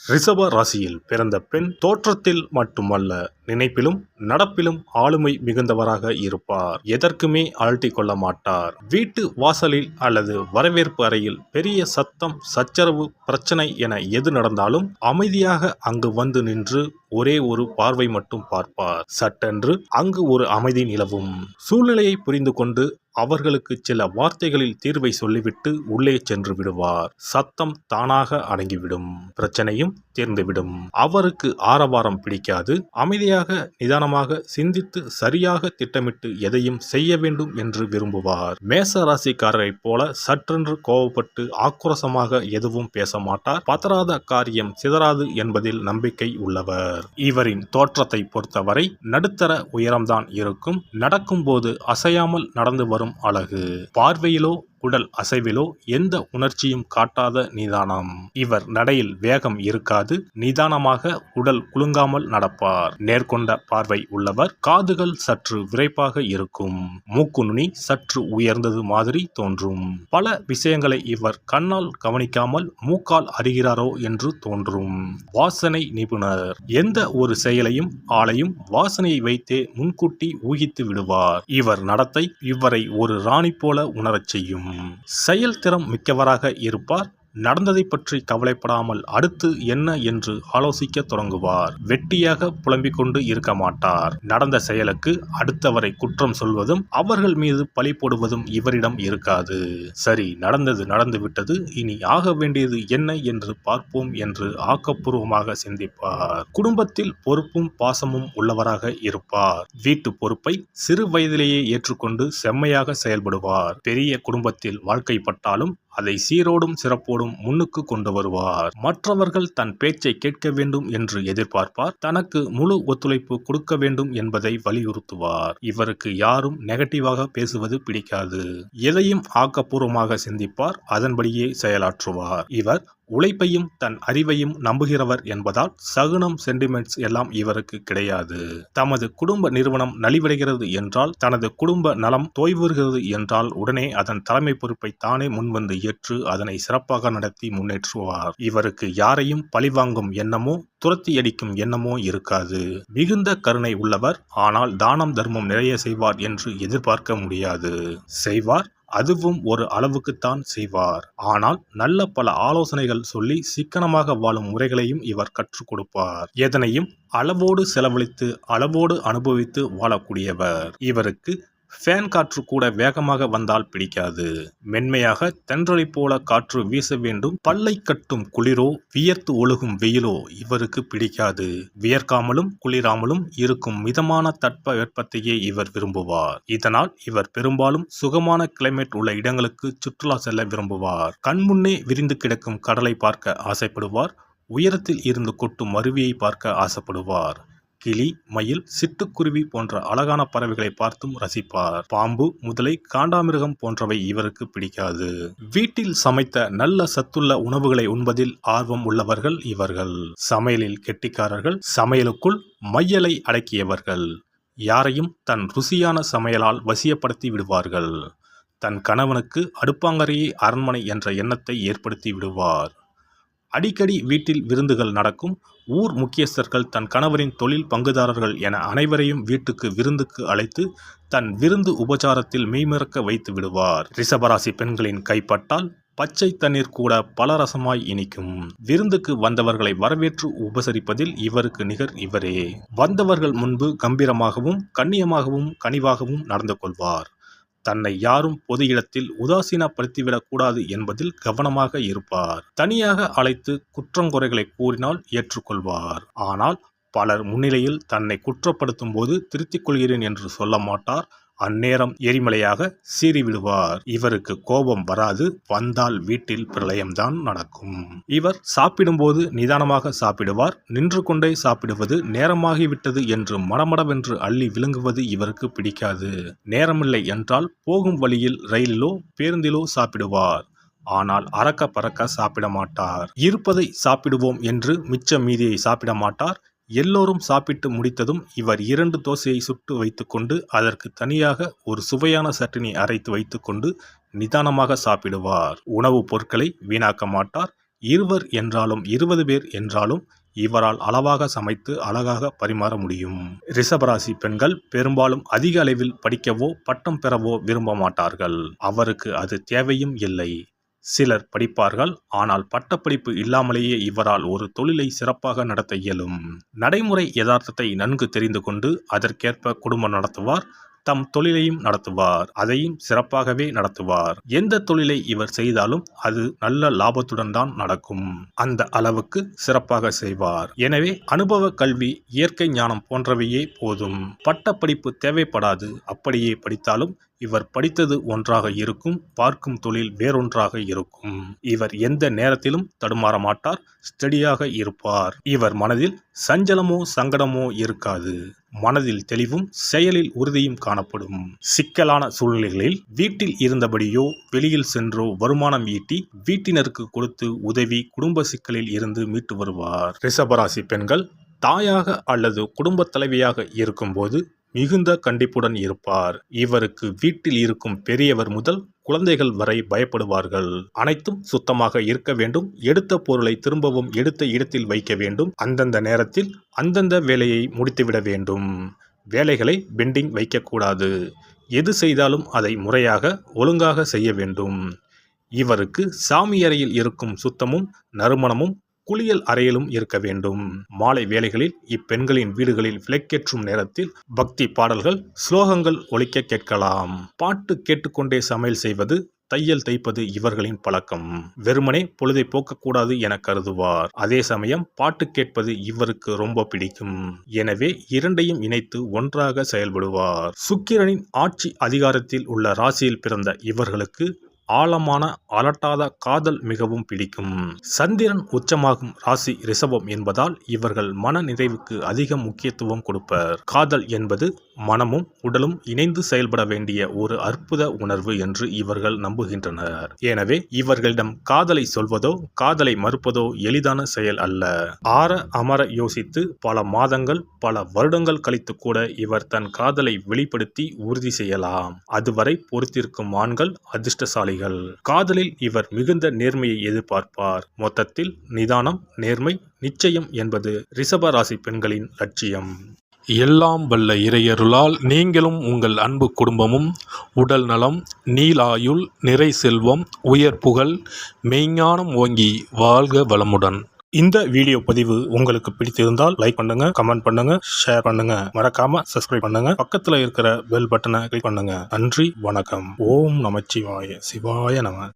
ரிஷப ராசியில் பிறந்த பெண் தோற்றத்தில் மட்டுமல்ல, நினைப்பிலும் நடப்பிலும் ஆளுமை மிகுந்தவராக இருப்பார். எதற்குமே அலட்டிக் கொள்ள மாட்டார். வீட்டு வாசலில் அல்லது வரவேற்பு அறையில் பெரிய சத்தம், சச்சரவு, பிரச்சனை என எது நடந்தாலும் அமைதியாக அங்கு வந்து நின்று ஒரே ஒரு பார்வை மட்டும் பார்ப்பார். சட்டென்று அங்கு ஒரு அமைதி நிலவும். சூழ்நிலையை புரிந்து கொண்டு அவர்களுக்கு சில வார்த்தைகளில் தீர்வை சொல்லிவிட்டு உள்ளே சென்று விடுவார். சத்தம் தானாக அடங்கிவிடும். பிரச்சனையும் தீர்ந்துவிடும். அவருக்கு ஆரவாரம் பிடிக்காது. அமைதியாக நிதானமாக சிந்தித்து சரியாக திட்டமிட்டு எதையும் செய்ய வேண்டும் என்று விரும்புவார். மேச ராசிக்காரரைப் போல சற்றென்று கோபப்பட்டு ஆக்ரோசமாக எதுவும் பேச மாட்டார். பதறாத காரியம் சிதறாது என்பதில் நம்பிக்கை உள்ளவர். இவரின் தோற்றத்தை பொறுத்தவரை நடுத்தர உயரம்தான் இருக்கும். நடக்கும்போது அசையாமல் நடந்து வரும் அழகு. பார்வையிலோ உடல் அசைவிலோ எந்த உணர்ச்சியும் காட்டாத நிதானம். இவர் நடையில் வேகம் இருக்காது. நிதானமாக உடல் குலுங்காமல் நடப்பார். நேர்கொண்ட பார்வை உள்ளவர். காதுகள் சற்று விரைப்பாக இருக்கும். மூக்கு நுனி சற்று உயர்ந்தது மாதிரி தோன்றும். பல விஷயங்களை இவர் கண்ணால் கவனிக்காமல் மூக்கால் அறிகிறாரோ என்று தோன்றும். வாசனை நிபுணர். எந்த ஒரு செயலையும் ஆளையும் வாசனையை வைத்தே முன்கூட்டி ஊகித்து விடுவார். இவர் நடத்தை இவரை ஒரு ராணி போல உணரச் செய்யும். செயல்திறம் மிக்கவராக இருப்பார். நடந்ததை பற்றி கவலைப்படாமல் அடுத்து என்ன என்று ஆலோசிக்க தொடங்குவார். வெட்டியாக புலம்பிக் கொண்டு இருக்க மாட்டார். நடந்த செயலுக்கு அடுத்தவரை குற்றம் சொல்வதும் அவர்கள் மீது பழி போடுவதும் இவரிடம் இருக்காது. சரி, நடந்தது நடந்துவிட்டது, இனி ஆக வேண்டியது என்ன என்று பார்ப்போம் என்று ஆக்கப்பூர்வமாக சிந்திப்பார். குடும்பத்தில் பொறுப்பும் பாசமும் உள்ளவராக இருப்பார். வீட்டு பொறுப்பை சிறு வயதிலேயே ஏற்றுக்கொண்டு செம்மையாக செயல்படுவார். பெரிய குடும்பத்தில் வாழ்க்கைப்பட்டாலும் அதை சீரோடும் சிறப்போடும் முன்னுக்கு கொண்டு வருவார். மற்றவர்கள் தன் பேச்சை கேட்க வேண்டும் என்று எதிர்பார்ப்பார். தனக்கு முழு ஒத்துழைப்பு கொடுக்க வேண்டும் என்பதை வலியுறுத்துவார். இவருக்கு யாரும் நெகட்டிவாக பேசுவது பிடிக்காது. எதையும் ஆக்கப்பூர்வமாக சிந்திப்பார். அதன்படியே செயலாற்றுவார். இவர் உழைப்பையும் தன் அறிவையும் நம்புகிறவர் என்பதால் சகுனம், சென்டிமெண்ட்ஸ் எல்லாம் இவருக்கு கிடையாது. தமது குடும்ப நிறுவனம் நலிவடைகிறது என்றால், தனது குடும்ப நலம் தோய்வுறுகிறது என்றால் உடனே அதன் தலைமை பொறுப்பை தானே முன்வந்து ஏற்று அதனை சிறப்பாக நடத்தி முன்னேற்றுவார். இவருக்கு யாரையும் பழிவாங்கும் எண்ணமோ துரத்தி அடிக்கும் எண்ணமோ இருக்காது. மிகுந்த கருணை உள்ளவர். ஆனால் தானம் தர்மம் நிறைய செய்வார் என்று எதிர்பார்க்க முடியாது. செய்வார், அதுவும் ஒரு அளவுக்குத்தான் செய்வார். ஆனால் நல்ல பல ஆலோசனைகள் சொல்லி சிக்கனமாக வாழும் முறைகளையும் இவர் கற்றுக் கொடுப்பார். எதனையும் அளவோடு செலவழித்து அளவோடு அனுபவித்து வாழக்கூடியவர். இவருக்கு ஃபேன் காற்று கூட வேகமாக வந்தால் பிடிக்காது. மென்மையாக தென்றலை போல காற்று வீச வேண்டும். பல்லை கட்டும் குளிரோ வியர்த்து ஒழுகும் வெயிலோ இவருக்கு பிடிக்காது. வியர்க்காமலும் குளிராமலும் இருக்கும் மிதமான தட்ப வெப்பத்தையே இவர் விரும்புவார். இதனால் இவர் பெரும்பாலும் சுகமான கிளைமேட் உள்ள இடங்களுக்கு சுற்றுலா செல்ல விரும்புவார். கண்முன்னே விரிந்து கிடக்கும் கடலை பார்க்க ஆசைப்படுவார். உயரத்தில் இருந்து கொட்டும் அருவியை பார்க்க ஆசைப்படுவார். கிளி, மயில், சிட்டுக்குருவி போன்ற அழகான பறவைகளை பார்த்தும் ரசிப்பார். பாம்பு, முதலை, காண்டாமிருகம் போன்றவை இவருக்கு பிடிக்காது. வீட்டில் சமைத்த நல்ல சத்துள்ள உணவுகளை உண்பதில் ஆர்வம் உள்ளவர்கள் இவர்கள். சமையலில் கெட்டிக்காரர்கள். சமையலுக்குள் மையலை அடக்கியவர்கள். யாரையும் தன் ருசியான சமையலால் வசியப்படுத்தி விடுவார்கள். தன் கணவனுக்கு அடுப்பாங்கரையே அரண்மனை என்ற எண்ணத்தை ஏற்படுத்தி விடுவார். அடிக்கடி வீட்டில் விருந்துகள் நடக்கும். ஊர் முக்கியஸ்தர்கள், தன் கணவரின் தொழில் பங்குதாரர்கள் என அனைவரையும் வீட்டுக்கு விருந்துக்கு அழைத்து தன் விருந்து உபச்சாரத்தில் மெய்மறக்க வைத்து விடுவார். ரிஷபராசி பெண்களின் கைப்பட்டால் பச்சை தண்ணீர் கூட பலரசமாய் இனிக்கும். விருந்துக்கு வந்தவர்களை வரவேற்று உபசரிப்பதில் இவருக்கு நிகர் இவரே. வந்தவர்கள் முன்பு கம்பீரமாகவும் கண்ணியமாகவும் கனிவாகவும் நடந்து கொள்வார். தன்னை யாரும் பொது இடத்தில் உதாசீனப்படுத்திவிடக் கூடாது என்பதில் கவனமாக இருப்பார். தனியாக அழைத்து குற்றங்குறைகளை கூறினால் ஏற்றுக்கொள்வார். ஆனால் பலர் முன்னிலையில் தன்னை குற்றப்படுத்தும் போது திருத்திக் கொள்கிறேன் என்று சொல்ல மாட்டார். அந்நேரம் எரிமலையாக சீறிவிடுவார். இவருக்கு கோபம் வராது. வந்தால் வீட்டில் பிரளயம்தான் நடக்கும். இவர் சாப்பிடும்போது நிதானமாக சாப்பிடுவார். நின்று கொண்டே சாப்பிடுவது, நேரமாகிவிட்டது என்று மடமடவென்று அள்ளி விழுங்குவது இவருக்கு பிடிக்காது. நேரமில்லை என்றால் போகும் வழியில் ரயிலிலோ பேருந்திலோ சாப்பிடுவார். ஆனால் அறக்க பறக்க சாப்பிட மாட்டார். இருப்பதை சாப்பிடுவோம் என்று மிச்ச மீதியை சாப்பிட மாட்டார். எல்லோரும் சாப்பிட்டு முடித்ததும் இவர் 2 தோசையை சுட்டு வைத்துக்கொண்டு அதற்கு தனியாக ஒரு சுவையான சட்னி அரைத்து வைத்துக்கொண்டு நிதானமாக சாப்பிடுவார். உணவுப் பொருட்களை வீணாக்க மாட்டார். இருவர் என்றாலும் 20 பேர் என்றாலும் இவரால் அளவாக சமைத்து அழகாக பரிமாற முடியும். ரிஷபராசி பெண்கள் பெரும்பாலும் அதிக அளவில் படிக்கவோ பட்டம் பெறவோ விரும்ப மாட்டார்கள். அவருக்கு அது தேவையும் இல்லை. சிலர் படிப்பார்கள், ஆனால் பட்டப்படிப்பு இல்லாமலேயே இவரால் ஒரு தொழிலை சிறப்பாக நடத்த இயலும். நடைமுறை யதார்த்தத்தை நன்கு தெரிந்து கொண்டு அதற்கேற்ப குடும்பம் நடத்துவார். தம் தொழிலையும் நடத்துவார். அதையும் சிறப்பாகவே நடத்துவார். எந்த தொழிலை இவர் செய்தாலும் அது நல்ல லாபத்துடன் தான் நடக்கும். அந்த அளவுக்கு சிறப்பாக செய்வார். எனவே அனுபவ கல்வி, இயற்கை ஞானம் போன்றவையே போதும். பட்டப்படிப்பு தேவைப்படாது. அப்படியே படித்தாலும் இவர் படித்தது ஒன்றாக இருக்கும், பார்க்கும் தொழில் வேறொன்றாக இருக்கும். இவர் எந்த நேரத்திலும் தடுமாற மாட்டார், ஸ்டெடியாக இருப்பார். இவர் மனதில் சஞ்சலமோ சங்கடமோ இருக்காது. மனதில் தெளிவும் செயலில் உறுதியும் காணப்படும். சிக்கலான சூழ்நிலைகளில் வீட்டில் இருந்தபடியோ வெளியில் சென்றோ வருமானம் ஈட்டி வீட்டினருக்கு கொடுத்து உதவி குடும்ப சிக்கலில் இருந்து மீட்டு வருவார். ரிஷபராசி பெண்கள் தாயாக அல்லது குடும்ப தலைவியாக இருக்கும்போது மிகுந்த கண்டிப்புடன் இருப்பார். இவருக்கு வீட்டில் இருக்கும் பெரியவர் முதல் குழந்தைகள் வரை பயப்படுவார்கள். அனைத்தும் சுத்தமாக இருக்க வேண்டும். எடுத்த பொருளை திரும்பவும் எடுத்த இடத்தில் வைக்க வேண்டும். அந்தந்த நேரத்தில் அந்தந்த வேலையை முடித்துவிட வேண்டும். வேலைகளை பெண்டிங் வைக்கக்கூடாது. எது செய்தாலும் அதை முறையாக ஒழுங்காக செய்ய வேண்டும். இவருக்கு சாமி அறையில் இருக்கும் சுத்தமும் நறுமணமும் குளியல் அறையிலும் இருக்க வேண்டும். மாலை வேளைகளில் இப்பெண்களின் வீடுகளில் விளக்கேற்றும் நேரத்தில் பக்தி பாடல்கள், ஸ்லோகங்கள் ஒலிக்க கேட்கலாம். பாட்டு கேட்டுக்கொண்டே சமையல் செய்வது, தையல் தைப்பது இவர்களின் பழக்கம். வெறுமனே பொழுதை போக்கக்கூடாது என கருதுவார். அதே சமயம் பாட்டு கேட்பது இவருக்கு ரொம்ப பிடிக்கும். எனவே இரண்டையும் இணைத்து ஒன்றாக செயல்படுவார். சுக்கிரனின் ஆட்சி அதிகாரத்தில் உள்ள ராசியில் பிறந்த இவர்களுக்கு ஆழமான அலட்டாத காதல் மிகவும் பிடிக்கும். சந்திரன் உச்சமாகும் ராசி ரிஷபம் என்பதால் இவர்கள் மன நிறைவுக்கு அதிக முக்கியத்துவம் கொடுப்பர். காதல் என்பது மனமும் உடலும் இணைந்து செயல்பட வேண்டிய ஒரு அற்புத உணர்வு என்று இவர்கள் நம்புகின்றனர். எனவே இவர்களிடம் காதலை சொல்வதோ காதலை மறுப்பதோ எளிதான செயல் அல்ல. ஆற அமர யோசித்து பல மாதங்கள் பல வருடங்கள் கழித்து கூட இவர் தன் காதலை வெளிப்படுத்தி உறுதி செய்யலாம். அதுவரை பொறுத்திருக்கும் ஆண்கள் அதிர்ஷ்டசாலி. காதலில் இவர் மிகுந்த நேர்மையை எதிர்பார்ப்பார். மொத்தத்தில் நிதானம், நேர்மை, நிச்சயம் என்பது ரிஷப ராசி பெண்களின் லட்சியம். எல்லாம் வல்ல இறையருளால் நீங்களும் உங்கள் அன்பு குடும்பமும் உடல் நலம், நீலாயுள், நிறை செல்வம், உயர் புகழ், மெய்ஞானம் ஓங்கி வாழ்க வளமுடன். இந்த வீடியோ பதிவு உங்களுக்கு பிடித்திருந்தால் லைக் பண்ணுங்க, கமெண்ட் பண்ணுங்க, ஷேர் பண்ணுங்க. மறக்காம சப்ஸ்கிரைப் பண்ணுங்க. பக்கத்துல இருக்கிற பெல் பட்டனை கிளிக் பண்ணுங்க. நன்றி, வணக்கம். ஓம் நமச்சிவாய. சிவாய நம.